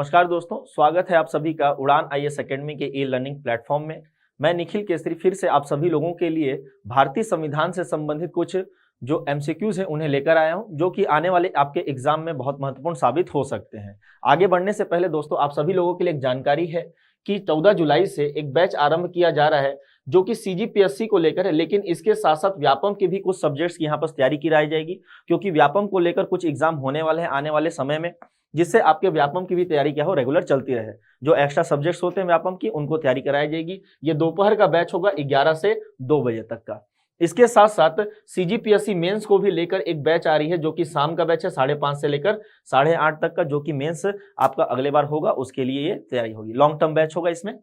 नमस्कार दोस्तों, स्वागत है आप सभी का उड़ान आईएएस एकेडमी के ई लर्निंग प्लेटफॉर्म में। मैं निखिल केसरी फिर से आप सभी लोगों के लिए भारतीय संविधान से संबंधित कुछ जो एमसीक्यूज हैं उन्हें लेकर आया हूं, जो कि आने वाले आपके एग्जाम में बहुत महत्वपूर्ण साबित हो सकते हैं। आगे बढ़ने से पहले दोस्तों आप सभी लोगों के लिए एक जानकारी है कि 14 जुलाई से एक बैच आरंभ किया जा रहा है जो कि सीजीपीएससी को लेकर है, लेकिन इसके साथ साथ व्यापम के भी कुछ सब्जेक्ट्स की यहाँ पर तैयारी की जाएगी, क्योंकि व्यापम को लेकर कुछ एग्जाम होने वाले हैं आने वाले समय में, जिससे आपके व्यापम की भी तैयारी क्या हो रेगुलर चलती रहे। जो एक्स्ट्रा सब्जेक्ट्स होते हैं व्यापम की उनको तैयारी कराई जाएगी। ये दोपहर का बैच होगा 11 से 2 बजे तक का। इसके साथ साथ सीजीपीएससी मेंस को भी लेकर एक बैच आ रही है जो कि शाम का बैच है 5:30 से लेकर 8:30 तक का, जो कि मेंस आपका अगले बार होगा, उसके लिए ये तैयारी होगी। लॉन्ग टर्म बैच होगा इसमें।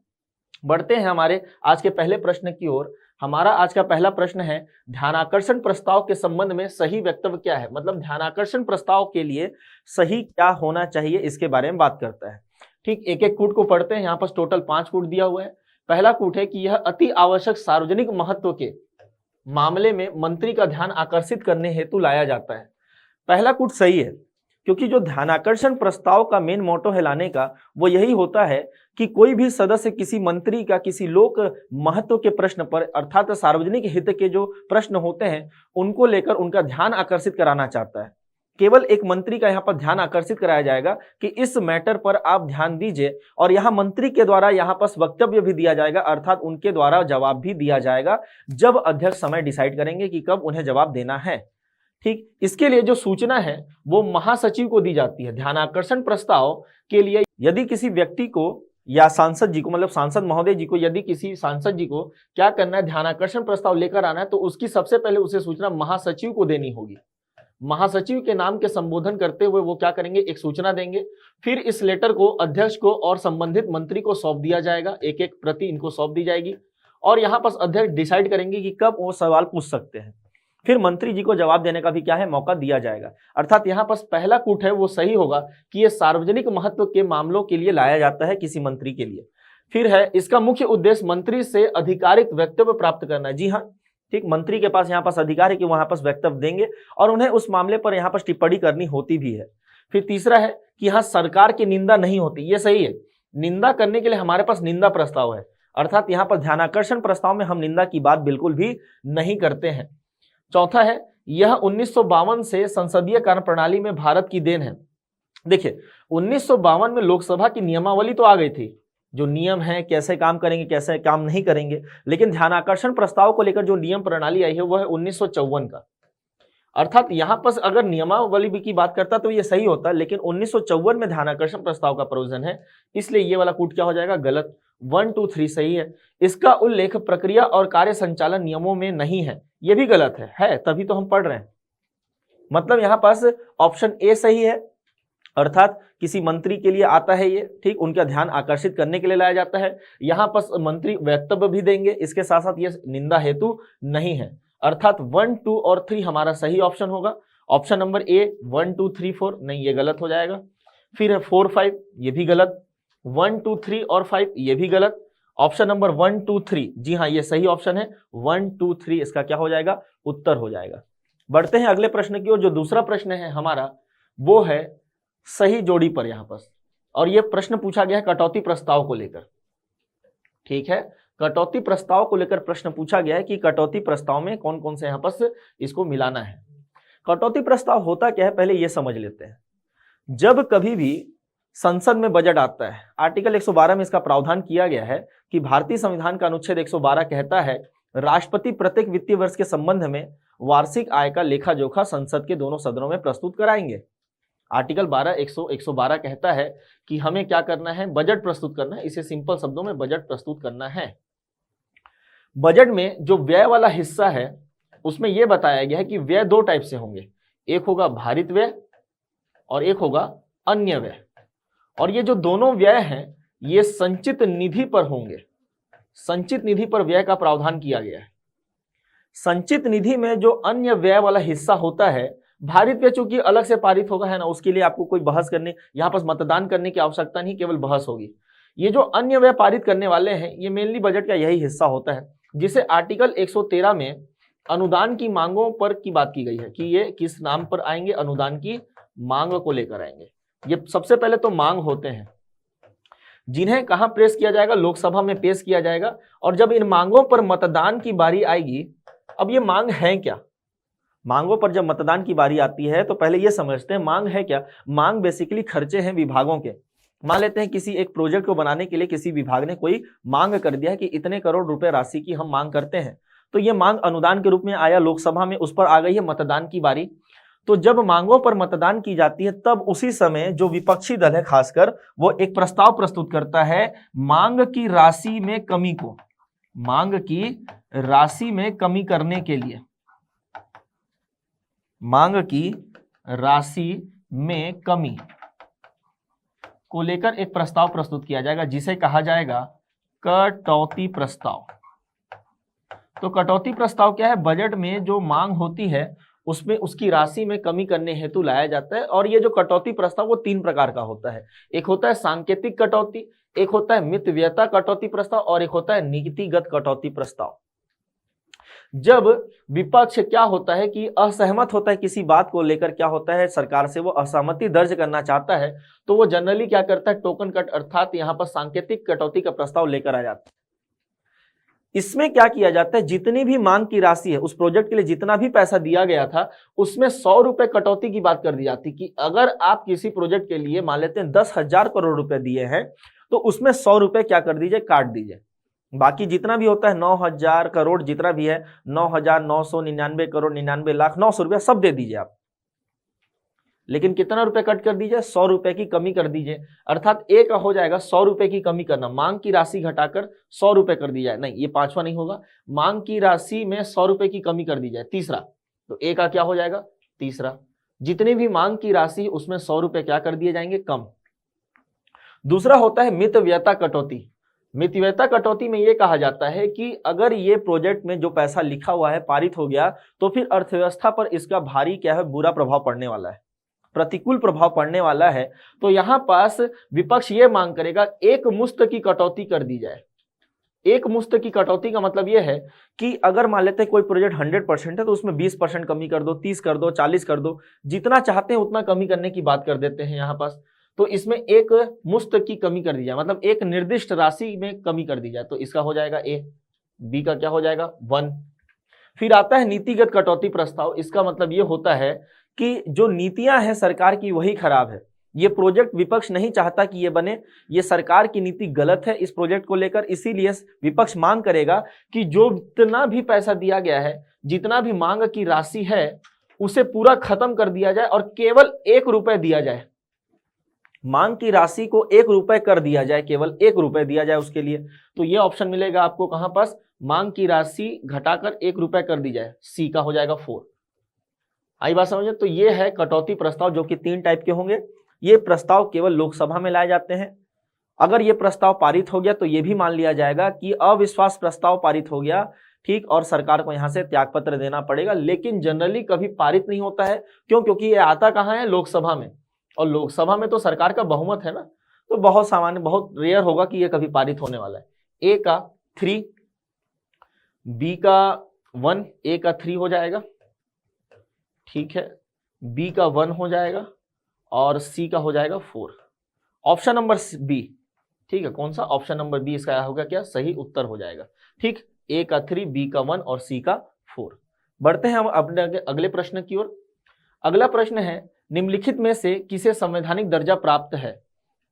बढ़ते हैं हमारे आज के पहले प्रश्न की ओर। हमारा आज का पहला प्रश्न है, ध्यानाकर्षण प्रस्ताव के संबंध में सही वक्तव्य क्या है। मतलब ध्यानाकर्षण प्रस्ताव के लिए सही क्या होना चाहिए, इसके बारे में बात करता है। ठीक, एक एक कूट को पढ़ते हैं। यहाँ पर टोटल 5 कूट दिया हुआ है। पहला कूट है कि यह अति आवश्यक सार्वजनिक महत्व के मामले में मंत्री का ध्यान आकर्षित करने हेतु लाया जाता है। पहला कूट सही है, क्योंकि जो ध्यानाकर्षण प्रस्ताव का मेन मोटो है लाने का, वो यही होता है कि कोई भी सदस्य किसी मंत्री का किसी लोक महत्व के प्रश्न पर, अर्थात सार्वजनिक हित के जो प्रश्न होते हैं उनको लेकर उनका ध्यान आकर्षित कराना चाहता है। केवल एक मंत्री का यहाँ पर ध्यान आकर्षित कराया जाएगा कि इस मैटर पर आप ध्यान दीजिए, और यहाँ मंत्री के द्वारा यहाँ पर वक्तव्य भी दिया जाएगा, अर्थात उनके द्वारा जवाब भी दिया जाएगा जब अध्यक्ष समय डिसाइड करेंगे कि कब उन्हें जवाब देना है। ठीक, इसके लिए जो सूचना है वो महासचिव को दी जाती है। ध्यानाकर्षण प्रस्ताव के लिए यदि किसी व्यक्ति को या सांसद जी को, मतलब सांसद महोदय जी को, यदि किसी सांसद जी को क्या करना है, ध्यानाकर्षण प्रस्ताव लेकर आना है, तो उसकी सबसे पहले उसे सूचना महासचिव को देनी होगी। महासचिव के नाम के संबोधन करते हुए वो क्या करेंगे, एक सूचना देंगे। फिर इस लेटर को अध्यक्ष को और संबंधित मंत्री को सौंप दिया जाएगा, एक एक प्रति इनको सौंप दी जाएगी, और यहाँ पर अध्यक्ष डिसाइड करेंगे कि कब वो सवाल पूछ सकते हैं। फिर मंत्री जी को जवाब देने का भी क्या है, मौका दिया जाएगा। अर्थात यहाँ पर पहला कूट है वो सही होगा कि ये सार्वजनिक महत्व के मामलों के लिए लाया जाता है किसी मंत्री के लिए। फिर है, इसका मुख्य उद्देश्य मंत्री से आधिकारिक वक्तव्य प्राप्त करना है। जी हाँ, ठीक, मंत्री के पास यहाँ पास अधिकार है कि वहां पास वक्तव्य देंगे और उन्हें उस मामले पर यहाँ पर टिप्पणी करनी होती भी है। फिर तीसरा है कि यहाँ सरकार की निंदा नहीं होती। ये सही है, निंदा करने के लिए हमारे पास निंदा प्रस्ताव है, अर्थात यहाँ पर ध्यानाकर्षण प्रस्ताव में हम निंदा की बात बिल्कुल भी नहीं करते हैं। चौथा है, यह 1952 से संसदीय कार्य प्रणाली में भारत की देन है। देखिए, 1952 में लोकसभा की नियमावली तो आ गई थी, जो नियम है कैसे काम करेंगे कैसे काम नहीं करेंगे, लेकिन ध्यानाकर्षण प्रस्ताव को लेकर जो नियम प्रणाली आई है वो है 1954 का। अर्थात यहाँ पर अगर नियमावली की बात करता तो ये सही होता, लेकिन 1954 में ध्यानाकर्षण प्रस्ताव का प्रोविजन है, इसलिए ये वाला कूट क्या हो जाएगा, गलत। 1, 2, 3 सही है। इसका उल्लेख प्रक्रिया और कार्य संचालन नियमों में नहीं है, ये भी गलत है तभी तो हम पढ़ रहे हैं। मतलब यहाँ पास ऑप्शन ए सही है, अर्थात किसी मंत्री के लिए आता है ये, ठीक, उनका ध्यान आकर्षित करने के लिए लाया जाता है। यहाँ पर मंत्री वक्तव्य भी देंगे, इसके साथ साथ ये निंदा हेतु नहीं है। अर्थात 1, 2 और 3 हमारा सही ऑप्शन होगा। ऑप्शन नंबर ए 1, 2, 3, 4 नहीं, ये गलत हो जाएगा। फिर है 4, 5, ये भी गलत। 1, 2, 3 और 5 ये भी गलत। ऑप्शन नंबर 1, 2, 3, जी हाँ ये सही ऑप्शन है। 1, 2, 3 इसका क्या हो जाएगा, उत्तर हो जाएगा। बढ़ते हैं अगले प्रश्न की ओर। जो दूसरा प्रश्न है हमारा वो है सही जोड़ी पर यहाँ पर, और ये प्रश्न पूछा गया है कटौती प्रस्ताव को लेकर। ठीक है, कटौती प्रस्ताव को लेकर प्रश्न पूछा गया है कि कटौती प्रस्ताव में कौन कौन से यहाँ पर इसको मिलाना है। कटौती प्रस्ताव होता क्या है, पहले ये समझ लेते हैं। जब कभी भी संसद में बजट आता है, आर्टिकल 112 में इसका प्रावधान किया गया है कि भारतीय संविधान का अनुच्छेद 112 कहता है, राष्ट्रपति प्रत्येक वित्तीय वर्ष के संबंध में वार्षिक आय का लेखा जोखा संसद के दोनों सदनों में प्रस्तुत कराएंगे। आर्टिकल 112 कहता है कि हमें क्या करना है, बजट प्रस्तुत करना है। इसे सिंपल शब्दों में बजट प्रस्तुत करना है। बजट में जो व्यय वाला हिस्सा है उसमें यह बताया गया है कि व्यय 2 टाइप से होंगे, एक होगा भारित व्यय और एक होगा अन्य व्यय। और ये जो दोनों व्यय हैं ये संचित निधि पर होंगे। संचित निधि पर व्यय का प्रावधान किया गया है। संचित निधि में जो अन्य व्यय वाला हिस्सा होता है, भारित व्यय चूंकि अलग से पारित होगा है ना, उसके लिए आपको कोई बहस करने, यहाँ पर मतदान करने की आवश्यकता नहीं, केवल बहस होगी। ये जो अन्य व्यय पारित करने वाले हैं ये मेनली बजट का यही हिस्सा होता है, जिसे आर्टिकल 113 में अनुदान की मांगों पर की बात की गई है कि ये किस नाम पर आएंगे, अनुदान की मांग को लेकर आएंगे। ये सबसे पहले तो मांग होते हैं, जिन्हें कहां पेश किया जाएगा, लोकसभा में पेश किया जाएगा। और जब इन मांगों पर मतदान की बारी आएगी, अब ये मांग है क्या, मांगों पर जब मतदान की बारी आती है तो पहले ये समझते हैं मांग है क्या। मांग बेसिकली खर्चे हैं विभागों के। मान लेते हैं किसी एक प्रोजेक्ट को बनाने के लिए किसी विभाग ने कोई मांग कर दिया है कि इतने करोड़ रुपए राशि की हम मांग करते हैं, तो ये मांग अनुदान के रूप में आया लोकसभा में, उस पर आ गई है मतदान की बारी। तो जब मांगों पर मतदान की जाती है तब उसी समय जो विपक्षी दल है खासकर, वो एक प्रस्ताव प्रस्तुत करता है मांग की राशि में कमी को, मांग की राशि में कमी करने के लिए, मांग की राशि में कमी को लेकर एक प्रस्ताव प्रस्तुत किया जाएगा जिसे कहा जाएगा कटौती प्रस्ताव। तो कटौती प्रस्ताव क्या है, बजट में जो मांग होती है उसमें उसकी राशि में कमी करने हेतु लाया जाता है। और ये जो कटौती प्रस्ताव वो 3 प्रकार का होता है, एक होता है सांकेतिक कटौती, एक होता है मित व्ययता कटौती प्रस्ताव और एक होता है नीतिगत कटौती प्रस्ताव। जब विपक्ष क्या होता है कि असहमत होता है किसी बात को लेकर, क्या होता है सरकार से वो असहमति दर्ज करना चाहता है, तो वो जनरली क्या करता है, टोकन कट अर्थात यहां पर सांकेतिक कटौती का प्रस्ताव लेकर आ जाता है। इसमें क्या किया जाता है, जितनी भी मांग की राशि है, उस प्रोजेक्ट के लिए जितना भी पैसा दिया गया था उसमें 100 रुपए कटौती की बात कर दी जाती कि अगर आप किसी प्रोजेक्ट के लिए मान लेते हैं 10,000 करोड़ रुपए दिए हैं तो उसमें 100 रुपए क्या कर दीजिए, काट दीजिए। बाकी जितना भी होता है 9,000 करोड़ जितना भी है, 9,999 करोड़ 99 लाख 900 रुपया सब दे दीजिए आप, लेकिन कितना रुपए कट कर दीजिए, 100 रुपए की कमी कर दीजिए। अर्थात एक हो जाएगा 100 रुपए की कमी करना, मांग की राशि घटाकर 100 रुपए कर दी जाए, नहीं ये पांचवा नहीं होगा, मांग की राशि में 100 रुपए की कमी कर दी जाए, तीसरा। तो ए का क्या हो जाएगा, तीसरा। जितनी भी मांग की राशि उसमें 100 रुपए क्या कर दिए जाएंगे, कम। दूसरा होता है मित व्ययता कटौती। मित व्ययता कटौती में यह कहा जाता है कि अगर ये प्रोजेक्ट में जो पैसा लिखा हुआ है पारित हो गया तो फिर अर्थव्यवस्था पर इसका भारी क्या है, बुरा प्रभाव पड़ने वाला है, प्रतिकूल प्रभाव पड़ने वाला है। तो यहां पास विपक्ष ये मांग करेगा एक मुश्त की कटौती कर दी जाए। एक मुश्त की कटौती का मतलब यह है कि अगर मान लेते हैं कोई प्रोजेक्ट 100% है तो उसमें 20% कमी कर दो, 30 कर दो, 40 कर दो, जितना चाहते हैं उतना कमी करने की बात कर देते हैं यहां पास। तो इसमें एक मुश्त की कमी कर दी जाए, मतलब एक निर्दिष्ट राशि में कमी कर दी जाए, तो इसका हो जाएगा ए। बी का क्या हो जाएगा 1। फिर आता है नीतिगत कटौती प्रस्ताव। इसका मतलब यह होता है कि जो नीतियां हैं सरकार की वही खराब है, ये प्रोजेक्ट विपक्ष नहीं चाहता कि ये बने, ये सरकार की नीति गलत है इस प्रोजेक्ट को लेकर, इसीलिए विपक्ष मांग करेगा कि जो जितना भी पैसा दिया गया है, जितना भी मांग की राशि है उसे पूरा खत्म कर दिया जाए और केवल 1 रुपए दिया जाए। मांग की राशि को 1 रुपए कर दिया जाए, केवल 1 रुपए दिया जाए उसके लिए। तो ये ऑप्शन मिलेगा आपको कहां पास, मांग की राशि घटाकर 1 रुपए कर दी जाए, सी का हो जाएगा 4। आई बात समझे। तो ये है कटौती प्रस्ताव जो कि 3 टाइप के होंगे। ये प्रस्ताव केवल लोकसभा में लाए जाते हैं। अगर ये प्रस्ताव पारित हो गया तो ये भी मान लिया जाएगा कि अविश्वास प्रस्ताव पारित हो गया, ठीक, और सरकार को यहां से त्यागपत्र देना पड़ेगा। लेकिन जनरली कभी पारित नहीं होता है, क्यों, क्योंकि ये आता कहां है, लोकसभा में, और लोकसभा में तो सरकार का बहुमत है ना, तो बहुत सामान्य, बहुत रेयर होगा कि ये कभी पारित होने वाला है। ए का 3, बी का 1, ए का 3 हो जाएगा, ठीक है, बी का 1 हो जाएगा और सी का हो जाएगा 4। ऑप्शन नंबर बी, ठीक है, कौन सा, ऑप्शन नंबर बी इसका होगा क्या, सही उत्तर हो जाएगा। ठीक, ए का 3, बी का 1 और सी का 4। बढ़ते हैं हम अपने अगले प्रश्न की ओर। अगला प्रश्न है, निम्नलिखित में से किसे संवैधानिक दर्जा प्राप्त है।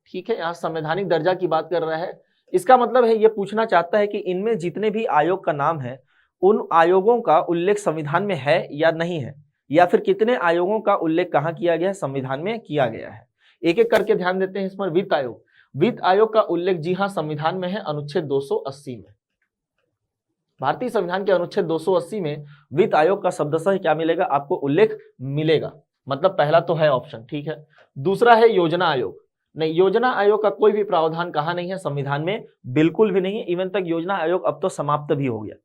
ठीक है, यहां संवैधानिक दर्जा की बात कर रहा है। इसका मतलब है ये पूछना चाहता है कि इनमें जितने भी आयोग का नाम है उन आयोगों का उल्लेख संविधान में है या नहीं है, या फिर कितने आयोगों का उल्लेख कहां किया गया है, संविधान में किया गया है। एक एक करके ध्यान देते हैं इस पर। वित्त आयोग, वित्त आयोग का उल्लेख जी हां संविधान में है, अनुच्छेद 280 में। भारतीय संविधान के अनुच्छेद 280 में वित्त आयोग का शब्दशः क्या मिलेगा, आपको उल्लेख मिलेगा। मतलब पहला तो है ऑप्शन, ठीक है। दूसरा है योजना आयोग, नहीं, योजना आयोग का कोई भी प्रावधान कहां नहीं है, संविधान में बिल्कुल भी नहीं है। इवन तक योजना आयोग अब तो समाप्त भी हो गया।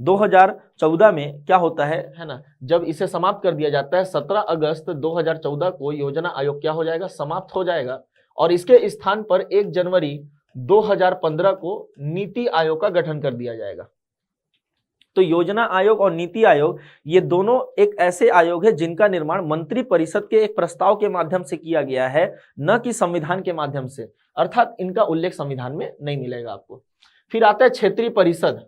2014 में क्या होता है ना, जब इसे समाप्त कर दिया जाता है, 17 अगस्त 2014 को योजना आयोग क्या हो जाएगा, समाप्त हो जाएगा। और इसके स्थान पर 1 जनवरी 2015 को नीति आयोग का गठन कर दिया जाएगा। तो तो योजना आयोग और नीति आयोग ये दोनों एक ऐसे आयोग है जिनका निर्माण मंत्री परिषद के एक प्रस्ताव के माध्यम से किया गया है, न कि संविधान के माध्यम से, अर्थात इनका उल्लेख संविधान में नहीं मिलेगा आपको। फिर आता है क्षेत्रीय परिषद।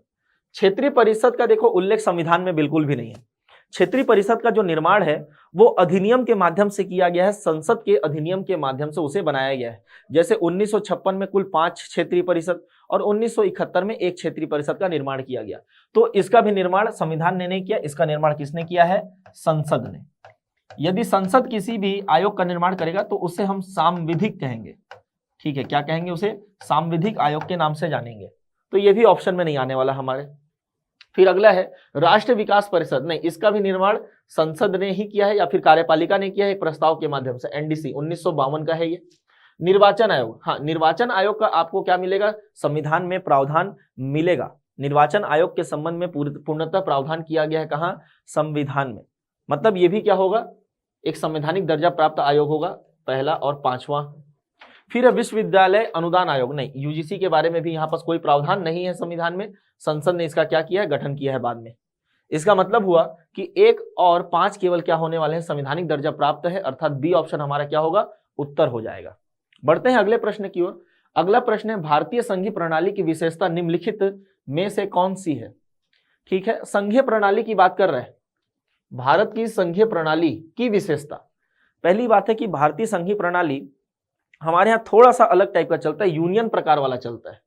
क्षेत्रीय परिषद का देखो उल्लेख संविधान में बिल्कुल भी नहीं है। क्षेत्रीय परिषद का जो निर्माण है वो अधिनियम के माध्यम से किया गया है, संसद के अधिनियम के माध्यम से उसे बनाया गया है। जैसे 1956 में कुल 5 क्षेत्रीय परिषद और 1971 में एक क्षेत्रीय परिषद का निर्माण किया गया। तो इसका भी निर्माण संविधान ने नहीं किया, इसका निर्माण किसने किया है? संसद ने। यदि संसद किसी भी आयोग का निर्माण करेगा तो उसे हम सांविधिक कहेंगे, ठीक है, क्या कहेंगे उसे? सांविधिक आयोग के नाम से जानेंगे। तो ये भी ऑप्शन में नहीं आने वाला हमारे। फिर अगला है राष्ट्रीय विकास परिषद। नहीं, इसका भी निर्माण संसद ने ही किया है या फिर कार्यपालिका ने किया है एक प्रस्ताव के माध्यम से। एनडीसी 1952 का है ये। निर्वाचन आयोग, हाँ, निर्वाचन आयोग का आपको क्या मिलेगा? संविधान में प्रावधान मिलेगा। निर्वाचन आयोग के संबंध में पूर्णतः प्रावधान किया गया है, कहाँ? संविधान में। मतलब ये भी क्या होगा? एक संवैधानिक दर्जा प्राप्त आयोग होगा, पहला और पांचवा। फिर विश्वविद्यालय अनुदान आयोग। नहीं, यूजीसी के बारे में भी यहाँ पास कोई प्रावधान नहीं है संविधान में, संसद ने इसका क्या किया है? गठन किया है बाद में। इसका मतलब हुआ कि 1 और 5 केवल क्या होने वाले हैं? संवैधानिक दर्जा प्राप्त है, अर्थात बी ऑप्शन हमारा क्या होगा? उत्तर हो जाएगा। बढ़ते हैं अगले प्रश्न की ओर। अगला प्रश्न है भारतीय संघीय प्रणाली की विशेषता निम्नलिखित में से कौन सी है? ठीक है, संघीय प्रणाली की बात कर रहे हैं। भारत की संघीय प्रणाली की विशेषता, पहली बात है कि भारतीय संघीय प्रणाली हमारे यहाँ थोड़ा सा अलग टाइप का चलता है, यूनियन प्रकार वाला चलता है।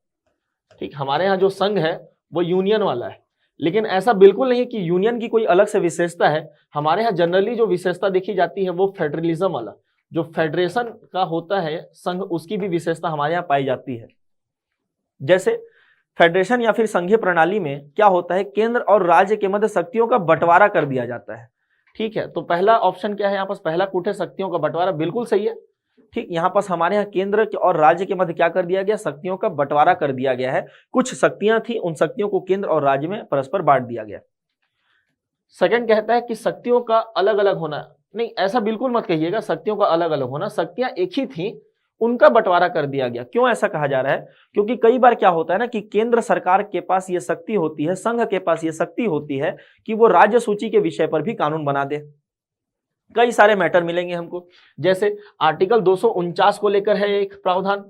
ठीक, हमारे यहाँ जो संघ है वो यूनियन वाला है, लेकिन ऐसा बिल्कुल नहीं कि यूनियन की कोई अलग से विशेषता है। हमारे यहाँ जनरली जो विशेषता देखी जाती है वो फेडरलिज्म वाला, जो फेडरेशन का होता है संघ, उसकी भी विशेषता हमारे यहाँ पाई जाती है। जैसे फेडरेशन या फिर संघीय प्रणाली में क्या होता है? केंद्र और राज्य के मध्य शक्तियों का बंटवारा कर दिया जाता है। ठीक है, तो पहला ऑप्शन क्या है यहाँ पास? पहला कूट है शक्तियों का बंटवारा, बिल्कुल सही है। ठीक, यहाँ पास हमारे यहाँ केंद्र और राज्य के मध्य क्या कर दिया गया? शक्तियों का बंटवारा कर दिया गया है। कुछ शक्तियां थी, उन शक्तियों को केंद्र और राज्य में परस्पर बांट दिया गया। सेकंड कहता है कि शक्तियों का अलग अलग होना। नहीं, ऐसा बिल्कुल मत कहिएगा शक्तियों का अलग अलग होना, शक्तियां एक ही थी, उनका बंटवारा कर दिया गया। क्यों ऐसा कहा जा रहा है? क्योंकि कई बार क्या होता है ना कि केंद्र सरकार के पास ये शक्ति होती है, संघ के पास ये शक्ति होती है कि वो राज्य सूची के विषय पर भी कानून बना दे। कई सारे मैटर मिलेंगे हमको, जैसे आर्टिकल 249 को लेकर है एक प्रावधान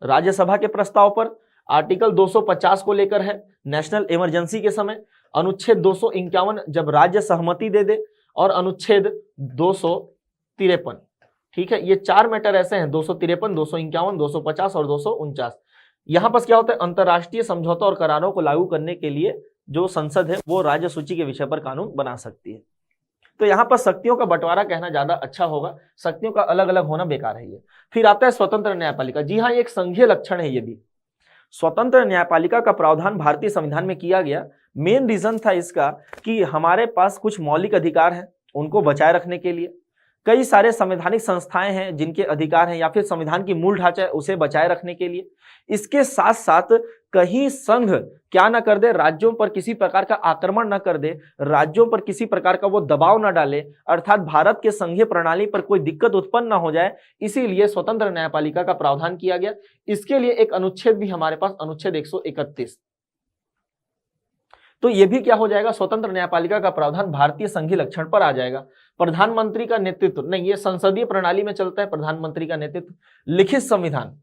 राज्यसभा के प्रस्ताव पर, आर्टिकल 250 को लेकर है नेशनल इमरजेंसी के समय, अनुच्छेद 251 जब राज्य सहमति दे दे, और अनुच्छेद 253। ठीक है, ये 4 मैटर ऐसे हैं, 253, 251, 250 और 249। यहाँ पर क्या होता है? अंतर्राष्ट्रीय समझौता और करारों को लागू करने के लिए जो संसद है वो राज्य सूची के विषय पर कानून बना सकती है। तो यहाँ पर शक्तियों का बंटवारा कहना ज्यादा अच्छा होगा, शक्तियों का अलग अलग होना बेकार है ये। फिर आता है स्वतंत्र न्यायपालिका। जी हाँ, ये एक संघीय लक्षण है। ये भी स्वतंत्र न्यायपालिका का प्रावधान भारतीय संविधान में किया गया। मेन रीजन था इसका कि हमारे पास कुछ मौलिक अधिकार हैं, उनको बचाए रखने के लिए। कई सारे संवैधानिक संस्थाएं हैं जिनके अधिकार हैं, या फिर संविधान की मूल ढांचा है उसे बचाए रखने के लिए। इसके साथ साथ कहीं संघ क्या ना कर दे, राज्यों पर किसी प्रकार का आक्रमण ना कर दे, राज्यों पर किसी प्रकार का वो दबाव ना डाले, अर्थात भारत के संघीय प्रणाली पर कोई दिक्कत उत्पन्न ना हो जाए, इसीलिए स्वतंत्र न्यायपालिका का प्रावधान किया गया। इसके लिए एक अनुच्छेद भी हमारे पास, अनुच्छेद 131। तो ये भी क्या हो जाएगा? स्वतंत्र न्यायपालिका का प्रावधान भारतीय संघीय लक्षण पर आ जाएगा। प्रधानमंत्री का नेतृत्व, नहीं, ये संसदीय प्रणाली में चलता है प्रधानमंत्री का नेतृत्व। लिखित संविधान,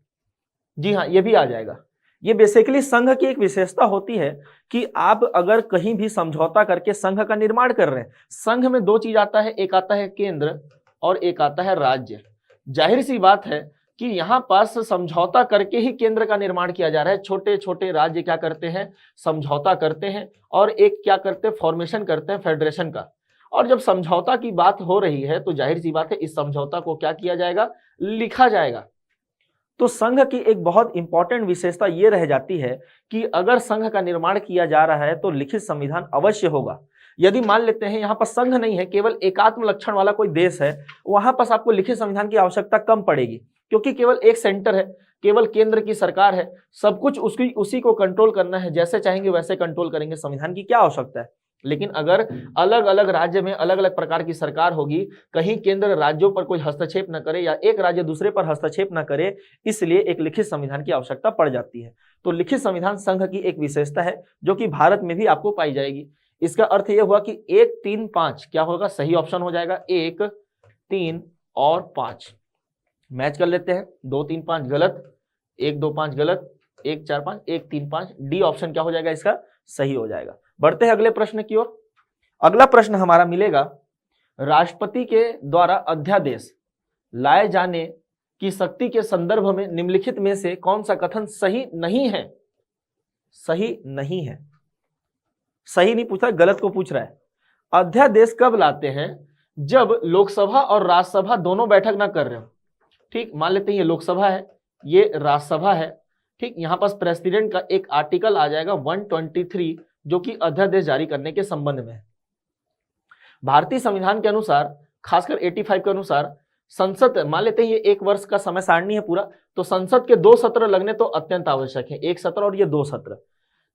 जी हाँ, ये भी आ जाएगा। ये बेसिकली संघ की एक विशेषता होती है कि आप अगर कहीं भी समझौता करके संघ का निर्माण कर रहे हैं, संघ में 2 चीज आता है, एक आता है केंद्र और एक आता है राज्य। जाहिर सी बात है कि यहाँ पास समझौता करके ही केंद्र का निर्माण किया जा रहा है। छोटे छोटे राज्य क्या करते हैं? समझौता करते हैं, और एक क्या करते हैं? फॉर्मेशन करते हैं फेडरेशन का। और जब समझौता की बात हो रही है तो जाहिर सी बात है इस समझौता को क्या किया जाएगा? लिखा जाएगा। तो संघ की एक बहुत इंपॉर्टेंट विशेषता ये रह जाती है कि अगर संघ का निर्माण किया जा रहा है तो लिखित संविधान अवश्य होगा। यदि मान लेते हैं यहाँ पर संघ नहीं है, केवल एकात्म लक्षण वाला कोई देश है, वहां पर आपको लिखित संविधान की आवश्यकता कम पड़ेगी, क्योंकि केवल एक सेंटर है, केवल केंद्र की सरकार है, सब कुछ उसी को कंट्रोल करना है, जैसे चाहेंगे वैसे कंट्रोल करेंगे, संविधान की क्या आवश्यकता है। लेकिन अगर अलग अलग राज्य में अलग अलग प्रकार की सरकार होगी, कहीं केंद्र राज्यों पर कोई हस्तक्षेप न करे या एक राज्य दूसरे पर हस्तक्षेप न करे, इसलिए एक लिखित संविधान की आवश्यकता पड़ जाती है। तो लिखित संविधान संघ की एक विशेषता है जो कि भारत में भी आपको पाई जाएगी। इसका अर्थ यह हुआ कि 1, 3, 5 क्या होगा, सही ऑप्शन हो जाएगा। 1, 3 और 5 मैच कर लेते हैं। 2, 3, 5 गलत, 1, 2, 5 गलत, 1, 4, 5, 1, 3, 5, डी ऑप्शन क्या हो जाएगा, इसका सही हो जाएगा। बढ़ते हैं अगले प्रश्न की ओर। अगला प्रश्न हमारा मिलेगा, राष्ट्रपति के द्वारा अध्यादेश लाए जाने की शक्ति के संदर्भ में निम्नलिखित में से कौन सा कथन सही नहीं है? सही नहीं है, सही नहीं पूछ रहा, गलत को पूछ रहा है। अध्यादेश कब लाते हैं? जब लोकसभा और राज्यसभा दोनों बैठक ना कर रहे हो। ठीक, मान लेते हैं ये लोकसभा है, ये राज्यसभा है। ठीक, यहां पास प्रेसिडेंट का एक आर्टिकल आ जाएगा 123 जो कि अध्यादेश जारी करने के संबंध में है। भारतीय संविधान के अनुसार, खासकर 85 के अनुसार, संसद, मान लेते हैं ये 1 वर्ष का समय सारणी है पूरा, तो संसद के 2 सत्र लगने तो अत्यंत आवश्यक है। 1 सत्र और ये 2 सत्र।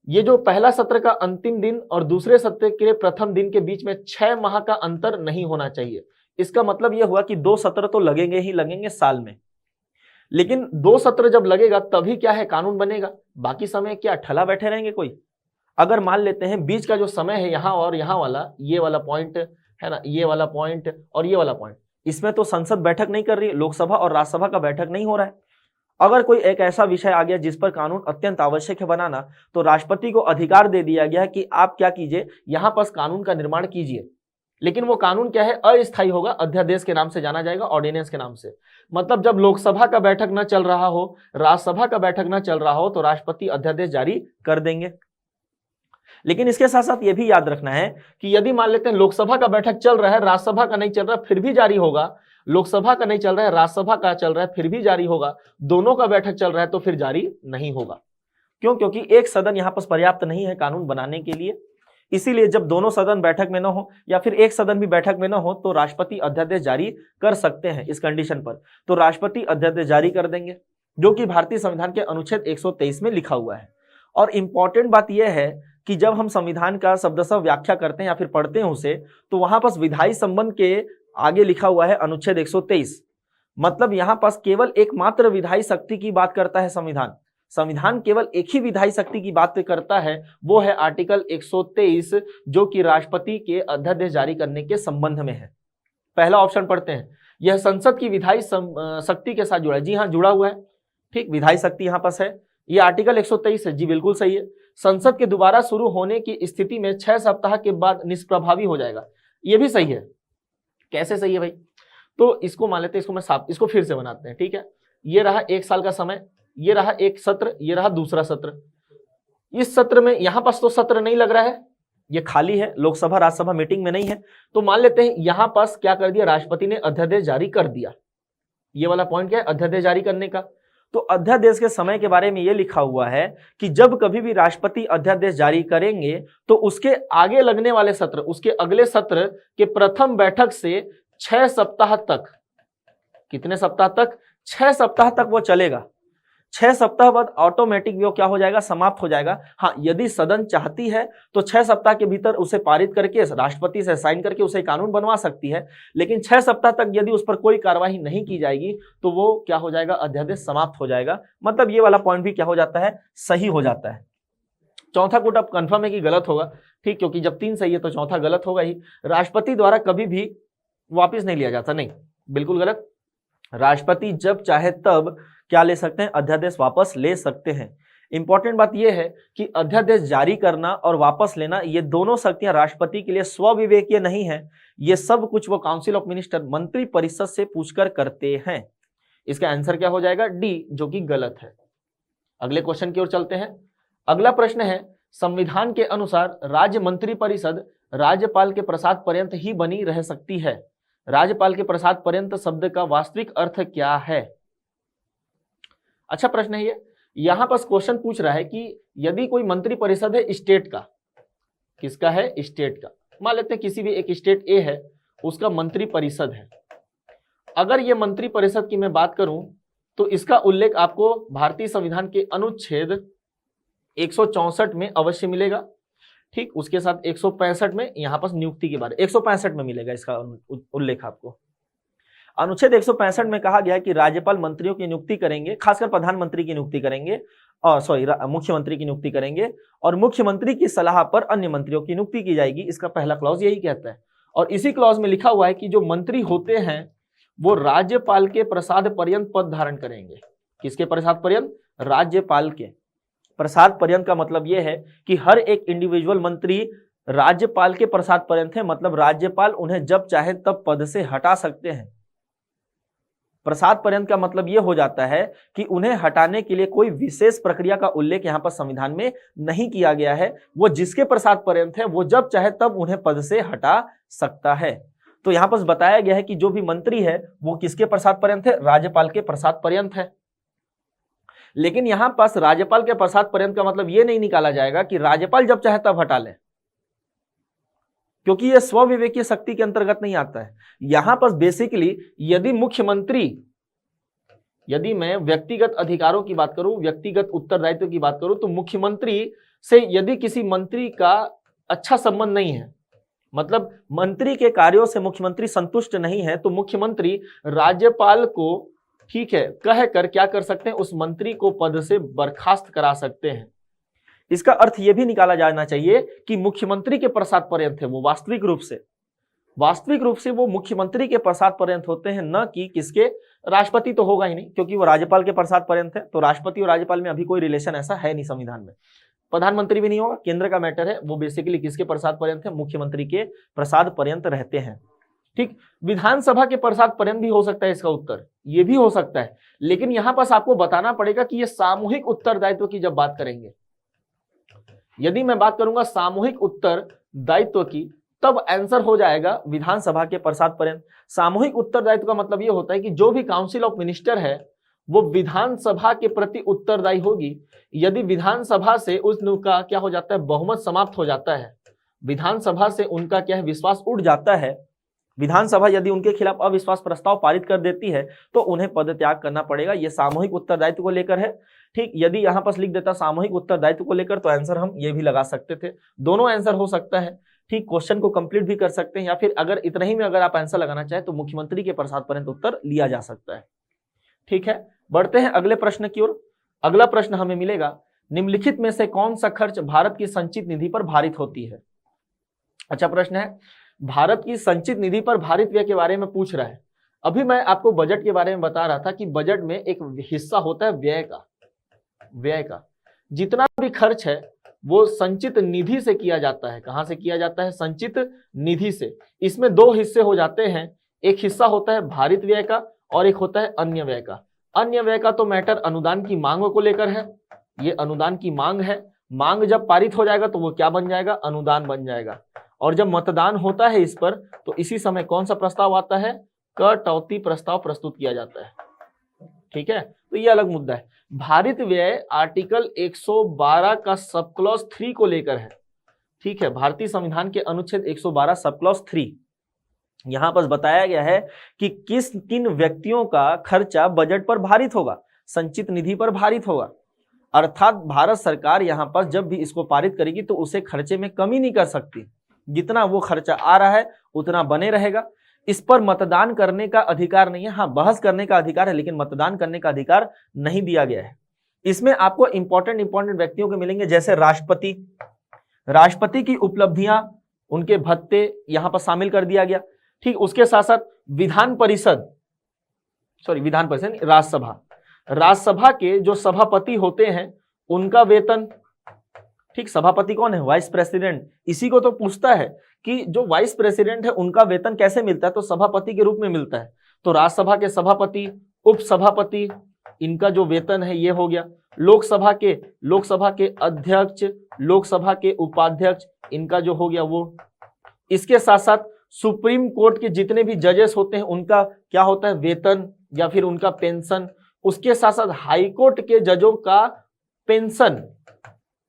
ये जो पहला सत्र का अंतिम दिन और दूसरे सत्र के प्रथम दिन के बीच में 6 माह का अंतर नहीं होना चाहिए। इसका मतलब यह हुआ कि 2 सत्र तो लगेंगे ही लगेंगे साल में, लेकिन 2 सत्र जब लगेगा तभी क्या है, कानून बनेगा। बाकी समय क्या ठला बैठे रहेंगे कोई? अगर मान लेते हैं बीच का जो समय है यहाँ और यहाँ वाला, ये वाला पॉइंट है ना, ये वाला पॉइंट और ये वाला पॉइंट, इसमें तो संसद बैठक नहीं कर रही है, लोकसभा और राज्यसभा का बैठक नहीं हो रहा है। अगर कोई एक ऐसा विषय आ गया जिस पर कानून अत्यंत आवश्यक है बनाना, तो राष्ट्रपति को अधिकार दे दिया गया कि आप क्या कीजिए, यहां पर कानून का निर्माण कीजिए। लेकिन वो कानून क्या है, अस्थायी होगा, अध्यादेश के नाम से जाना जाएगा, ऑर्डिनेंस के नाम से। मतलब जब लोकसभा का बैठक न चल रहा हो, राज्यसभा का बैठक न चल रहा हो, तो राष्ट्रपति अध्यादेश जारी कर देंगे। लेकिन इसके साथ साथ यह भी याद रखना है कि यदि मान लेते हैं लोकसभा का बैठक चल रहा है, राज्यसभा का नहीं चल रहा, फिर भी जारी होगा। लोकसभा का नहीं चल रहा है, राज्यसभा का चल रहा है, फिर भी जारी होगा। दोनों का बैठक चल रहा है तो फिर जारी नहीं होगा। क्यों? क्योंकि एक सदन यहां पर पर्याप्त नहीं है कानून बनाने के लिए। इसीलिए जब दोनों सदन बैठक में न हो या फिर एक सदन भी बैठक में न हो, तो राष्ट्रपति अध्यादेश जारी कर सकते हैं। इस कंडीशन पर तो राष्ट्रपति अध्यादेश जारी कर देंगे, जो कि भारतीय संविधान के अनुच्छेद 123 में लिखा हुआ है। और इंपॉर्टेंट बात यह है कि जब हम संविधान का शब्दशः व्याख्या करते हैं या फिर पढ़ते हैं उसे, तो वहां पास विधायी संबंध के आगे लिखा हुआ है अनुच्छेद 123। मतलब यहां पास केवल एकमात्र विधायी शक्ति की बात करता है संविधान। संविधान केवल एक ही विधायी शक्ति की बात करता है, वो है आर्टिकल 123, जो कि राष्ट्रपति के अध्यादेश जारी करने के संबंध में है। पहला ऑप्शन पढ़ते हैं, यह संसद की विधायी शक्ति के साथ जुड़ा है। जी हाँ, जुड़ा हुआ है। ठीक, विधायी शक्ति यहां पास है, ये आर्टिकल 123 है। जी बिल्कुल सही है। संसद के दोबारा शुरू होने की स्थिति में 6 सप्ताह के बाद निष्प्रभावी हो जाएगा। ये भी सही है। कैसे सही है भाई? तो इसको मान लेते हैं, इसको फिर से बनाते हैं। ठीक है, ये रहा 1 साल का समय, ये रहा एक सत्र, ये रहा दूसरा सत्र। इस सत्र में यहां पास तो सत्र नहीं लग रहा है, ये खाली है, लोकसभा राज्यसभा मीटिंग में नहीं है। तो मान लेते हैं यहां पास क्या कर दिया, राष्ट्रपति ने अध्यादेश जारी कर दिया। ये वाला पॉइंट क्या है, अध्यादेश जारी करने का। तो अध्यादेश के समय के बारे में यह लिखा हुआ है कि जब कभी भी राष्ट्रपति अध्यादेश जारी करेंगे तो उसके आगे लगने वाले सत्र, उसके अगले सत्र के प्रथम बैठक से 6 सप्ताह तक, कितने सप्ताह तक? 6 सप्ताह तक वो चलेगा। 6 सप्ताह बाद ऑटोमेटिक वो क्या हो जाएगा, समाप्त हो जाएगा। हाँ, यदि सदन चाहती है तो 6 सप्ताह के भीतर उसे पारित करके राष्ट्रपति से साइन करके उसे कानून बनवा सकती है। लेकिन 6 सप्ताह तक यदि उस पर कोई कार्यवाही नहीं की जाएगी तो वो क्या हो जाएगा, अध्यादेश समाप्त हो जाएगा। मतलब ये वाला पॉइंट भी क्या हो जाता है, सही हो जाता है। चौथा कोट अब कंफर्म है कि गलत होगा। ठीक, क्योंकि जब 3 सही है तो चौथा गलत होगा ही। राष्ट्रपति द्वारा कभी भी वापिस नहीं लिया जाता, नहीं, बिल्कुल गलत। राष्ट्रपति जब चाहे तब क्या ले सकते हैं, अध्यादेश वापस ले सकते हैं। इंपॉर्टेंट बात यह है कि अध्यादेश जारी करना और वापस लेना, ये दोनों शक्तियां राष्ट्रपति के लिए स्वविवेकीय नहीं है। ये सब कुछ वो काउंसिल ऑफ मिनिस्टर, मंत्री परिषद से पूछकर करते हैं। इसका आंसर क्या हो जाएगा, डी, जो कि गलत है। अगले क्वेश्चन की ओर चलते हैं। अगला प्रश्न है, संविधान के अनुसार राज्य मंत्री परिषद राज्यपाल के प्रसाद पर्यंत ही बनी रह सकती है। राज्यपाल के प्रसाद पर्यंत शब्द का वास्तविक अर्थ क्या है? अच्छा प्रश्न है ये। यहां पर क्वेश्चन पूछ रहा है कि यदि कोई मंत्री परिषद है स्टेट का, किसका है, स्टेट का, मान लेते हैं किसी भी एक स्टेट ए है, उसका मंत्री परिषद है। अगर ये मंत्री परिषद की मैं बात करूं तो इसका उल्लेख आपको भारतीय संविधान के अनुच्छेद 164 में अवश्य मिलेगा। ठीक, उसके साथ 165 में यहां पर नियुक्ति के बारे, 165 में मिलेगा इसका उल्लेख आपको। अनुच्छेद 165 में कहा गया है कि राज्यपाल मंत्रियों की नियुक्ति करेंगे, खासकर प्रधानमंत्री की नियुक्ति करेंगे मुख्यमंत्री की नियुक्ति करेंगे और मुख्यमंत्री की सलाह पर अन्य मंत्रियों की नियुक्ति की जाएगी। इसका पहला क्लॉज यही कहता है। और इसी क्लॉज में लिखा हुआ है कि जो मंत्री होते हैं वो राज्यपाल के प्रसाद पर्यंत पद धारण करेंगे। किसके प्रसाद पर्यंत? राज्यपाल के प्रसाद पर्यंत का मतलब यह है कि हर एक इंडिविजुअल मंत्री राज्यपाल के प्रसाद पर्यंत है, मतलब राज्यपाल उन्हें जब चाहे तब पद से हटा सकते हैं। प्रसाद पर्यंत का मतलब यह हो जाता है कि उन्हें हटाने के लिए कोई विशेष प्रक्रिया का उल्लेख यहां पर संविधान में नहीं किया गया है। वो जिसके प्रसाद पर्यंत है वो जब चाहे तब उन्हें पद से हटा सकता है। तो यहां पर बताया गया है कि जो भी मंत्री है वो किसके प्रसाद पर्यंत है? राज्यपाल के प्रसाद पर्यंत है। लेकिन यहां पास राज्यपाल के प्रसाद पर्यंत का मतलब यह नहीं निकाला जाएगा कि राज्यपाल जब चाहे तब हटा ले, क्योंकि यह स्वविवेकीय शक्ति के अंतर्गत नहीं आता है। यहां पर बेसिकली यदि मुख्यमंत्री, यदि मैं व्यक्तिगत अधिकारों की बात करूं, व्यक्तिगत उत्तरदायित्व की बात करूं, तो मुख्यमंत्री से यदि किसी मंत्री का अच्छा संबंध नहीं है, मतलब मंत्री के कार्यों से मुख्यमंत्री संतुष्ट नहीं है, तो मुख्यमंत्री राज्यपाल को ठीक है कह कर क्या कर सकते हैं? उस मंत्री को पद से बर्खास्त करा सकते हैं। इसका अर्थ यह भी निकाला जाना चाहिए कि मुख्यमंत्री के प्रसाद पर्यंत है वो वास्तविक रूप से वो मुख्यमंत्री के प्रसाद पर्यंत होते हैं, न कि किसके? राष्ट्रपति तो होगा ही नहीं, क्योंकि वो राज्यपाल के प्रसाद पर्यंत है। तो राष्ट्रपति और राज्यपाल में अभी कोई रिलेशन ऐसा है नहीं संविधान में। प्रधानमंत्री भी नहीं होगा, केंद्र का मैटर है, वो बेसिकली किसके प्रसाद पर्यंत है? मुख्यमंत्री के प्रसाद पर्यंत रहते हैं। ठीक, विधानसभा के प्रसाद पर्यंत भी हो सकता है इसका उत्तर, ये भी हो सकता है। लेकिन यहां पर आपको बताना पड़ेगा कि ये सामूहिक उत्तरदायित्व की जब बात करेंगे, यदि मैं बात करूंगा सामूहिक उत्तरदायित्व की, तब आंसर हो जाएगा विधानसभा के प्रसाद पर्यंत। सामूहिक उत्तरदायित्व का मतलब यह होता है कि जो भी काउंसिल ऑफ मिनिस्टर है वो विधानसभा के प्रति उत्तरदायी होगी। यदि विधानसभा से उनका क्या हो जाता है? बहुमत समाप्त हो जाता है, विधानसभा से उनका क्या है? विश्वास उठ जाता है। विधानसभा यदि उनके खिलाफ अविश्वास प्रस्ताव पारित कर देती है तो उन्हें पद त्याग करना पड़ेगा। यह सामूहिक उत्तरदायित्व को लेकर है। ठीक, यदि यहां पर लिख देता सामूहिक उत्तरदायित्व को लेकर तो आंसर हम ये भी लगा सकते थे। दोनों आंसर हो सकता है। ठीक, क्वेश्चन को कंप्लीट भी कर सकते हैं, या फिर अगर इतना ही में अगर आप आंसर लगाना चाहे तो मुख्यमंत्री के प्रसाद पर्यंत उत्तर लिया जा सकता है। ठीक है, बढ़ते हैं अगले प्रश्न की ओर। अगला प्रश्न हमें मिलेगा, निम्नलिखित में से कौन सा खर्च भारत की संचित निधि पर भारित होती है? अच्छा प्रश्न है, भारत की संचित निधि पर भारित व्यय के बारे में पूछ रहा है। अभी मैं आपको बजट के बारे में बता रहा था कि बजट में एक हिस्सा होता है व्यय का। जितना भी खर्च है वो संचित निधि से किया जाता है। कहां से किया जाता है? संचित निधि से। इसमें दो हिस्से हो जाते हैं, एक हिस्सा होता है भारित व्यय का और एक होता है अन्य व्यय का। अन्य व्यय का तो मैटर अनुदान की मांग को लेकर है, ये अनुदान की मांग है। मांग जब पारित हो जाएगा तो वो क्या बन जाएगा? अनुदान बन जाएगा। और जब मतदान होता है इस पर तो इसी समय कौन सा प्रस्ताव आता है? कटौती प्रस्ताव प्रस्तुत किया जाता है। ठीक है, तो ये अलग मुद्दा है। भारित व्यय आर्टिकल 112 का सब क्लॉज 3 को लेकर है। ठीक है, भारतीय संविधान के अनुच्छेद 112 सब क्लॉज 3, यहां पर बताया गया है कि किन व्यक्तियों का खर्चा बजट पर भारित होगा? संचित निधि पर भारित होगा। अर्थात भारत सरकार यहां पर जब भी इसको पारित करेगी तो उसे खर्चे में कमी नहीं कर सकती, जितना वो खर्चा आ रहा है उतना बने रहेगा। इस पर मतदान करने का अधिकार नहीं है। हाँ, बहस करने का अधिकार है, लेकिन मतदान करने का अधिकार नहीं दिया गया है। इसमें आपको इंपॉर्टेंट व्यक्तियों के मिलेंगे, जैसे राष्ट्रपति की उपलब्धियां, उनके भत्ते यहां पर शामिल कर दिया गया। ठीक, उसके साथ साथ राज्यसभा के जो सभापति होते हैं उनका वेतन। ठीक, सभापति कौन है? Vice president. इसी को तो पूछता है कि जो वाइस प्रेसिडेंट है उनका वेतन कैसे मिलता है? तो सभापति के रूप में मिलता है। तो राज्यसभा के सभापति, उपसभापति, इनका जो वेतन है ये हो गया। लोकसभा के अध्यक्ष, लोकसभा के उपाध्यक्ष, इनका जो हो गया वो। इसके साथ साथ सुप्रीम कोर्ट के जितने भी जजेस होते हैं उनका क्या होता है? वेतन या फिर उनका पेंशन। उसके साथ साथ हाई कोर्ट के जजों का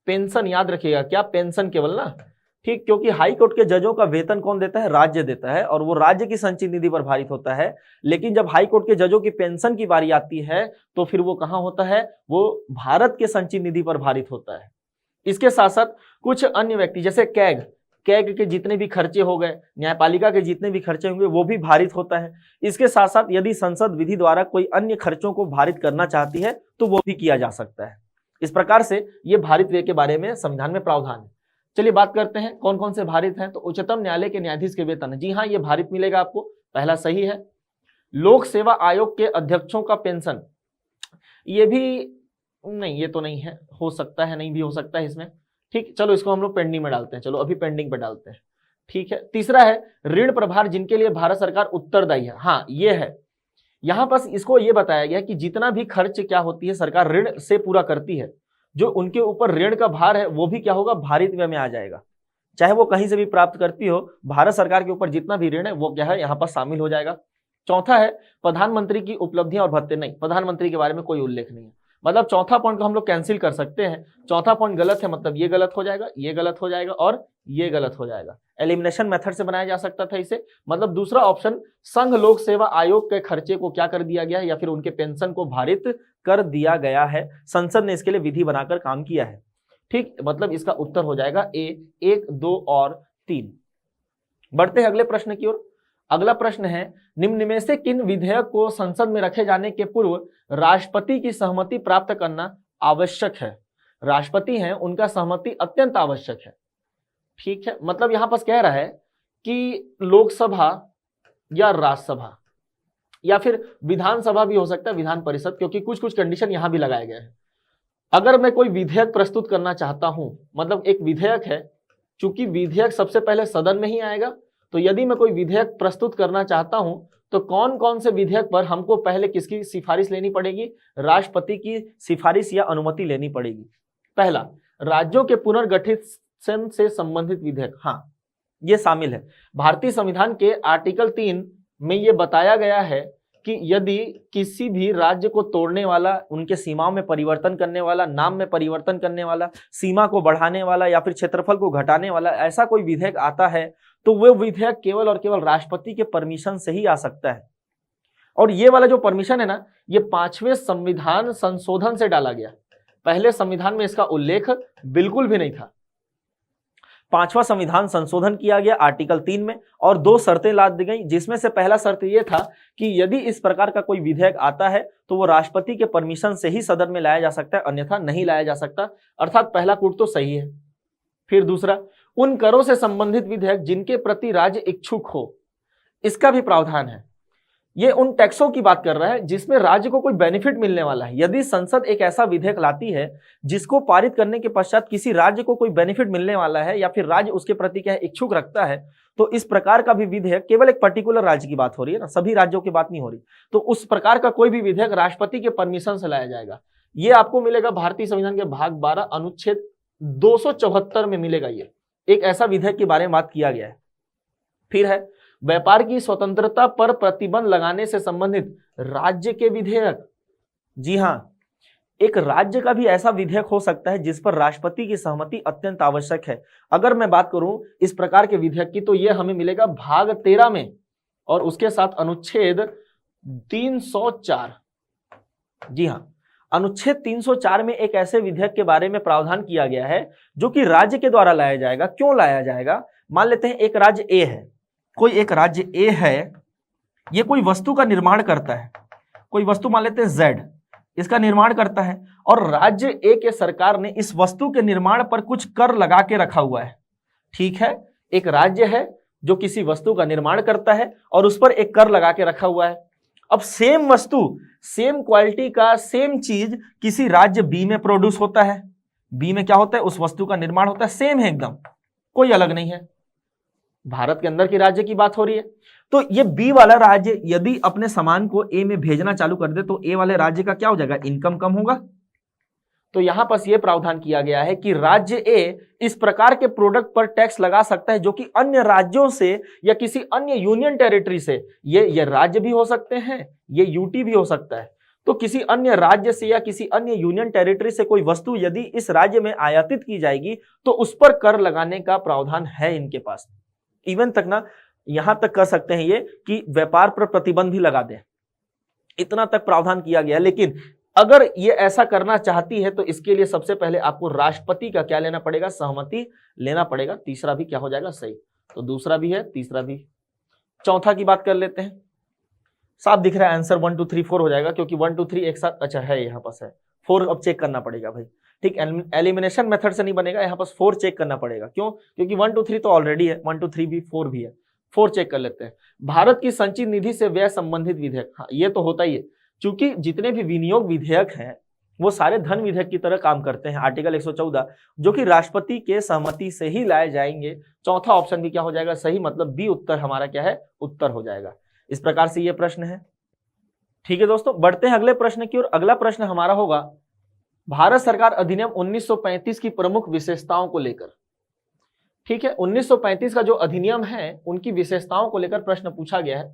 पेंशन याद रखिएगा, क्या? पेंशन केवल ना। ठीक, क्योंकि हाई कोर्ट के जजों का वेतन कौन देता है? राज्य देता है, और वो राज्य की संचित निधि पर भारित होता है। लेकिन जब हाई कोर्ट के जजों की पेंशन की बारी आती है तो फिर वो कहां होता है? वो भारत के संचित निधि पर भारित होता है। इसके साथ साथ कुछ अन्य व्यक्ति जैसे कैग के जितने भी खर्चे हो गए, न्यायपालिका के जितने भी खर्चे होंगे वो भी भारित होता है। इसके साथ साथ यदि संसद विधि द्वारा कोई अन्य खर्चों को भारित करना चाहती है तो वो भी किया जा सकता है। इस प्रकार से ये भारित व्यय के बारे में संविधान में प्रावधान है। चलिए बात करते हैं कौन कौन से भारित हैं। तो उच्चतम न्यायालय के न्यायाधीश के वेतन, जी हाँ ये भारित मिलेगा आपको, पहला सही है। लोक सेवा आयोग के अध्यक्षों का पेंशन, ये भी नहीं, ये तो नहीं है, हो सकता है नहीं भी हो सकता है इसमें, ठीक, चलो इसको हम लोग पेंडिंग में डालते हैं, चलो अभी पेंडिंग पे डालते हैं, ठीक है। तीसरा है ऋण प्रभार जिनके लिए भारत सरकार उत्तरदायी है, हाँ ये है। यहां पर इसको ये बताया गया कि जितना भी खर्च क्या होती है सरकार ऋण से पूरा करती है, जो उनके ऊपर ऋण का भार है वो भी क्या होगा, भारित व्यय में आ जाएगा। चाहे वो कहीं से भी प्राप्त करती हो, भारत सरकार के ऊपर जितना भी ऋण है वो क्या है यहाँ पर शामिल हो जाएगा। चौथा है प्रधानमंत्री की उपलब्धियां और भत्ते, नहीं प्रधानमंत्री के बारे में कोई उल्लेख नहीं है, मतलब चौथा पॉइंट को हम लोग कैंसिल कर सकते हैं। चौथा पॉइंट गलत है, मतलब ये गलत हो जाएगा, ये गलत हो जाएगा और ये गलत हो जाएगा। एलिमिनेशन मेथड से बनाया जा सकता था इसे, मतलब दूसरा ऑप्शन संघ लोक सेवा आयोग के खर्चे को क्या कर दिया गया है या फिर उनके पेंशन को भारित कर दिया गया है, संसद ने इसके लिए विधि बनाकर काम किया है, ठीक, मतलब इसका उत्तर हो जाएगा ए 1, 2 और 3। बढ़ते हैं अगले प्रश्न की ओर। अगला प्रश्न है निम्न में से किन विधेयक को संसद में रखे जाने के पूर्व राष्ट्रपति की सहमति प्राप्त करना आवश्यक है। राष्ट्रपति हैं उनका सहमति अत्यंत आवश्यक है, ठीक है। मतलब यहां पर कह रहा है कि लोकसभा या राज्यसभा या फिर विधानसभा भी हो सकता है, विधान परिषद, क्योंकि कुछ कुछ कंडीशन यहां भी लगाए गए हैं। अगर मैं कोई विधेयक प्रस्तुत करना चाहता हूं, मतलब एक विधेयक है, चूंकि विधेयक सबसे पहले सदन में ही आएगा, तो यदि मैं कोई विधेयक प्रस्तुत करना चाहता हूं तो कौन कौन से विधेयक पर हमको पहले किसकी सिफारिश लेनी पड़ेगी, राष्ट्रपति की सिफारिश या अनुमति लेनी पड़ेगी। पहला, राज्यों के पुनर्गठित से संबंधित विधेयक, हाँ ये शामिल है। भारतीय संविधान के आर्टिकल 3 में ये बताया गया है कि यदि किसी भी राज्य को तोड़ने वाला, उनके सीमाओं में परिवर्तन करने वाला, नाम में परिवर्तन करने वाला, सीमा को बढ़ाने वाला या फिर क्षेत्रफल को घटाने वाला ऐसा कोई विधेयक आता है तो वो विधेयक केवल और केवल राष्ट्रपति के परमिशन से ही आ सकता है। और ये वाला जो परमिशन है ना, ये 5वें संविधान संशोधन से डाला गया, पहले संविधान में इसका उल्लेख बिल्कुल भी नहीं था। 5वां संविधान संशोधन किया गया आर्टिकल 3 में और 2 शर्तें लाद दी गई, जिसमें से पहला शर्त यह था कि यदि इस प्रकार का कोई विधेयक आता है तो वो राष्ट्रपति के परमिशन से ही सदन में लाया जा सकता है, अन्यथा नहीं लाया जा सकता। अर्थात पहला कूट तो सही है। फिर दूसरा, उन करों से संबंधित विधेयक जिनके प्रति राज्य इच्छुक हो, इसका भी प्रावधान है। ये उन टैक्सों की बात कर रहा है जिसमें राज्य को कोई बेनिफिट मिलने वाला है। यदि संसद एक ऐसा विधेयक लाती है जिसको पारित करने के पश्चात किसी राज्य को कोई बेनिफिट मिलने वाला है या फिर राज्य उसके प्रति क्या इच्छुक रखता है, तो इस प्रकार का भी विधेयक, केवल एक पर्टिकुलर राज्य की बात हो रही है ना, सभी राज्यों की बात नहीं हो रही, तो उस प्रकार का कोई भी विधेयक राष्ट्रपति के परमिशन से लाया जाएगा। ये आपको मिलेगा भारतीय संविधान के भाग 12 अनुच्छेद 274 में मिलेगा। ये एक ऐसा विधेयक के बारे में बात किया गया है। फिर है व्यापार की स्वतंत्रता पर प्रतिबंध लगाने से संबंधित राज्य के विधेयक। जी हां, एक राज्य का भी ऐसा विधेयक हो सकता है जिस पर राष्ट्रपति की सहमति अत्यंत आवश्यक है। अगर मैं बात करूं इस प्रकार के विधेयक की, तो यह हमें मिलेगा भाग 13 में और उसके साथ अनुच्छेद 304। जी हां, अनुच्छेद 304 में एक ऐसे विधेयक के बारे में प्रावधान किया गया है जो कि राज्य के द्वारा लाया जाएगा। क्यों लाया जाएगा? मान लेते हैं एक राज्य ए है, कोई एक राज्य ए है, ये कोई वस्तु का निर्माण करता है, कोई वस्तु मान लेते हैं Z, इसका निर्माण करता है और राज्य ए के सरकार ने इस वस्तु के निर्माण पर कुछ कर लगा के रखा हुआ है। ठीक है, एक राज्य है जो किसी वस्तु का निर्माण करता है और उस पर एक कर लगा के रखा हुआ है। अब सेम वस्तु, सेम क्वालिटी का सेम चीज किसी राज्य बी में प्रोड्यूस होता है, बी में क्या होता है, उस वस्तु का निर्माण होता है, सेम है एकदम, कोई अलग नहीं है। भारत के अंदर की राज्य की बात हो रही है, तो ये बी वाला राज्य यदि अपने सामान को ए में भेजना चालू कर दे तो ए वाले राज्य का क्या हो जाएगा, इनकम कम होगा। तो यहां पर यह प्रावधान किया गया है कि राज्य ए इस प्रकार के प्रोडक्ट पर टैक्स लगा सकता है जो कि अन्य राज्यों से या किसी अन्य यूनियन टेरिटरी से, ये राज्य भी हो सकते हैं, ये यूटी भी हो सकता है, तो किसी अन्य राज्य से या किसी अन्य यूनियन टेरिटरी से कोई वस्तु यदि इस राज्य में आयातित की जाएगी तो उस पर कर लगाने का प्रावधान है इनके पास। इवन तक ना यहां तक कर सकते हैं ये कि व्यापार पर प्रतिबंध भी लगा दें, इतना तक प्रावधान किया गया। लेकिन अगर ये ऐसा करना चाहती है तो इसके लिए सबसे पहले आपको राष्ट्रपति का क्या लेना पड़ेगा, सहमति लेना पड़ेगा। तीसरा भी क्या हो जाएगा, सही। तो दूसरा भी है, तीसरा भी। चौथा की बात कर लेते हैं, साफ दिख रहा है आंसर 1 2 3 4 हो जाएगा, क्योंकि 1 2 3 एक साथ, अच्छा है यहाँ पास है 4, अब चेक करना पड़ेगा भाई। ठीक, एलिमिनेशन मेथड से नहीं बनेगा, यहाँ पर 4 चेक करना पड़ेगा। क्यों? क्योंकि 1 2 3 तो ऑलरेडी है, 1 2 3 भी 4 भी है, 4 चेक कर लेते हैं। भारत की संचित निधि से व्यय संबंधित विधेयक, हाँ ये तो होता ही है, क्योंकि जितने भी विनियोग विधेयक हैं वो सारे धन विधेयक की तरह काम करते हैं। आर्टिकल 114 जो कि राष्ट्रपति के सहमति से ही लाए जाएंगे। चौथा ऑप्शन भी क्या हो जाएगा? सही, मतलब बी उत्तर हमारा क्या है? उत्तर हो जाएगा। इस प्रकार से ये प्रश्न है। ठीक है दोस्तों, बढ़ते हैं अगले प्रश्न की ओर। अगला प्रश्न हमारा होगा भारत सरकार अधिनियम 1935 की प्रमुख विशेषताओं को लेकर। ठीक है, 1935 का जो अधिनियम है उनकी विशेषताओं को लेकर प्रश्न पूछा गया है।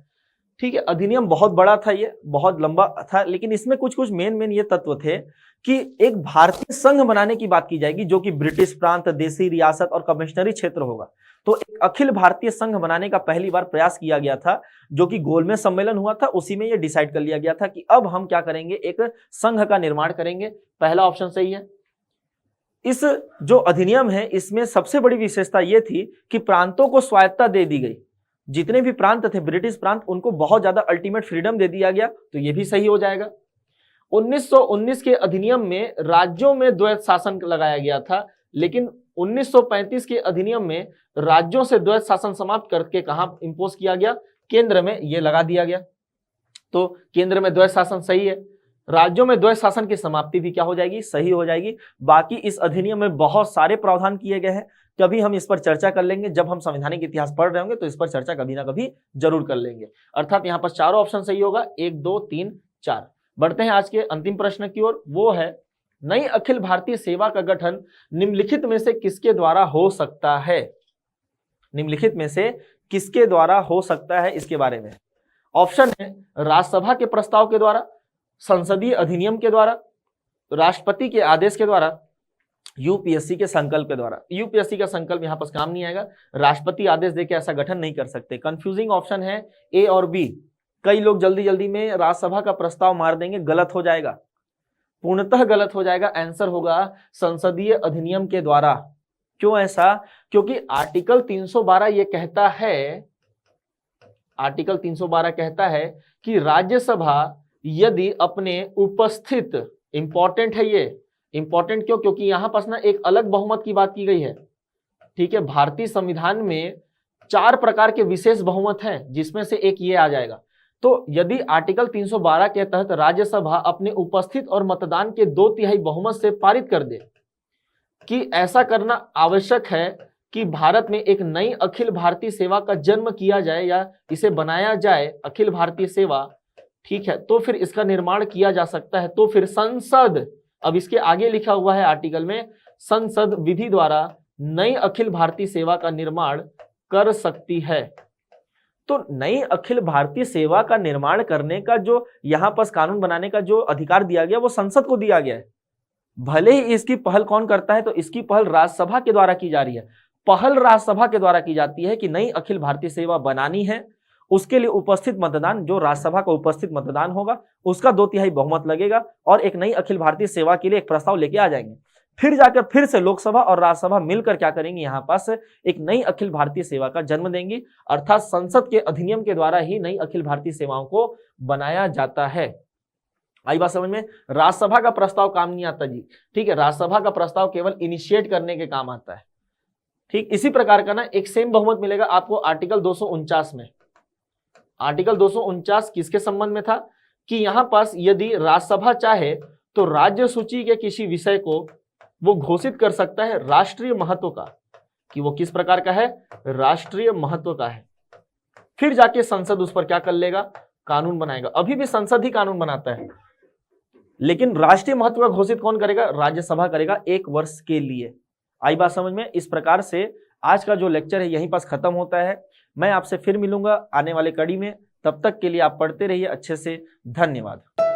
ठीक है, अधिनियम बहुत बड़ा था, ये बहुत लंबा था, लेकिन इसमें कुछ कुछ मेन ये तत्व थे कि एक भारतीय संघ बनाने की बात की जाएगी जो कि ब्रिटिश प्रांत, देशी रियासत और कमिश्नरी क्षेत्र होगा। तो एक अखिल भारतीय संघ बनाने का पहली बार प्रयास किया गया था, जो कि गोलमेज सम्मेलन हुआ था, उसी में यह डिसाइड कर लिया गया था कि अब हम क्या करेंगे, एक संघ का निर्माण करेंगे। पहला ऑप्शन सही है। इस जो अधिनियम है इसमें सबसे बड़ी विशेषता यह थी कि प्रांतों को स्वायत्तता दे दी गई। जितने भी प्रांत थे, ब्रिटिश प्रांत, उनको बहुत ज्यादा अल्टीमेट फ्रीडम दे दिया गया, तो यह भी सही हो जाएगा। 1919 के अधिनियम में राज्यों में द्वैत शासन लगाया गया था, लेकिन 1935 के अधिनियम में राज्यों से द्वैत शासन समाप्त करके कहां इंपोज किया गया? केंद्र में ये लगा दिया गया। तो केंद्र में द्वैत शासन सही है, राज्यों में द्वैत शासन की समाप्ति भी क्या हो जाएगी? सही हो जाएगी। बाकी इस अधिनियम में बहुत सारे प्रावधान किए गए हैं, कभी हम इस पर चर्चा कर लेंगे, जब हम संवैधानिक इतिहास पढ़ रहे होंगे तो इस पर चर्चा कभी ना कभी जरूर कर लेंगे। अर्थात यहाँ पर चारों ऑप्शन सही होगा, 1 2 3 4। बढ़ते हैं आज के अंतिम प्रश्न की ओर, वो है नई अखिल भारतीय सेवा का गठन निम्नलिखित में से किसके द्वारा हो सकता है? निम्नलिखित में से किसके द्वारा हो सकता है, इसके बारे में ऑप्शन है राज्यसभा के प्रस्ताव के द्वारा, संसदीय अधिनियम के द्वारा, राष्ट्रपति के आदेश के द्वारा, यूपीएससी के संकल्प के द्वारा। यूपीएससी का संकल्प यहां पर काम नहीं आएगा, राष्ट्रपति आदेश देके ऐसा गठन नहीं कर सकते। कंफ्यूजिंग ऑप्शन है ए और बी। कई लोग जल्दी जल्दी में राज्यसभा का प्रस्ताव मार देंगे, गलत हो जाएगा, पूर्णतः गलत हो जाएगा। आंसर होगा संसदीय अधिनियम के द्वारा। क्यों ऐसा? क्योंकि आर्टिकल 312 ये कहता है, आर्टिकल 312 कहता है कि राज्यसभा यदि अपने उपस्थित, इंपॉर्टेंट है ये, इंपॉर्टेंट क्यों? क्योंकि यहां पर ना एक अलग बहुमत की बात की गई है। ठीक है, भारतीय संविधान में 4 प्रकार के विशेष बहुमत हैं, जिसमें से एक ये आ जाएगा। तो यदि आर्टिकल 312 के तहत राज्यसभा अपने उपस्थित और मतदान के 2/3 बहुमत से पारित कर दे कि ऐसा करना आवश्यक है कि भारत में एक नई अखिल भारतीय सेवा का जन्म किया जाए या इसे बनाया जाए, अखिल भारतीय सेवा, ठीक है, तो फिर इसका निर्माण किया जा सकता है। तो फिर संसद, अब इसके आगे लिखा हुआ है आर्टिकल में, संसद विधि द्वारा नई अखिल भारतीय सेवा का निर्माण कर सकती है। तो नई अखिल भारतीय सेवा का निर्माण करने का जो यहां पर कानून बनाने का जो अधिकार दिया गया वो संसद को दिया गया है। भले ही इसकी पहल कौन करता है, तो इसकी पहल राज्यसभा के द्वारा की जा रही है। पहल राज्यसभा के द्वारा की जाती है कि नई अखिल भारतीय सेवा बनानी है, उसके लिए उपस्थित मतदान, जो राज्यसभा का उपस्थित मतदान होगा उसका 2/3 बहुमत लगेगा और एक नई अखिल भारतीय सेवा के लिए एक प्रस्ताव लेके आ जाएंगे। फिर जाकर फिर से लोकसभा और राज्यसभा मिलकर क्या करेंगे, यहाँ पास एक नई अखिल भारतीय सेवा का जन्म देंगी। अर्थात संसद के अधिनियम के द्वारा ही नई अखिल भारतीय सेवाओं को बनाया जाता है। आई बात समझ में? राज्यसभा का प्रस्ताव काम नहीं आता जी। ठीक है, राज्यसभा का प्रस्ताव केवल इनिशिएट करने के काम आता है। ठीक, इसी प्रकार का ना एक सेम बहुमत मिलेगा आपको आर्टिकल 249 में। आर्टिकल 249 किसके संबंध में था कि यहां पास यदि राज्यसभा चाहे तो राज्य सूची के किसी विषय को वो घोषित कर सकता है राष्ट्रीय महत्व का, कि वो किस प्रकार का है, राष्ट्रीय महत्व का है। फिर जाके संसद उस पर क्या कर लेगा, कानून बनाएगा। अभी भी संसद ही कानून बनाता है, लेकिन राष्ट्रीय महत्व का घोषित कौन करेगा, राज्यसभा करेगा 1 वर्ष के लिए। आई बात समझ में? इस प्रकार से आज का जो लेक्चर है यहीं पास खत्म होता है। मैं आपसे फिर मिलूंगा आने वाले कड़ी में, तब तक के लिए आप पढ़ते रहिए अच्छे से। धन्यवाद।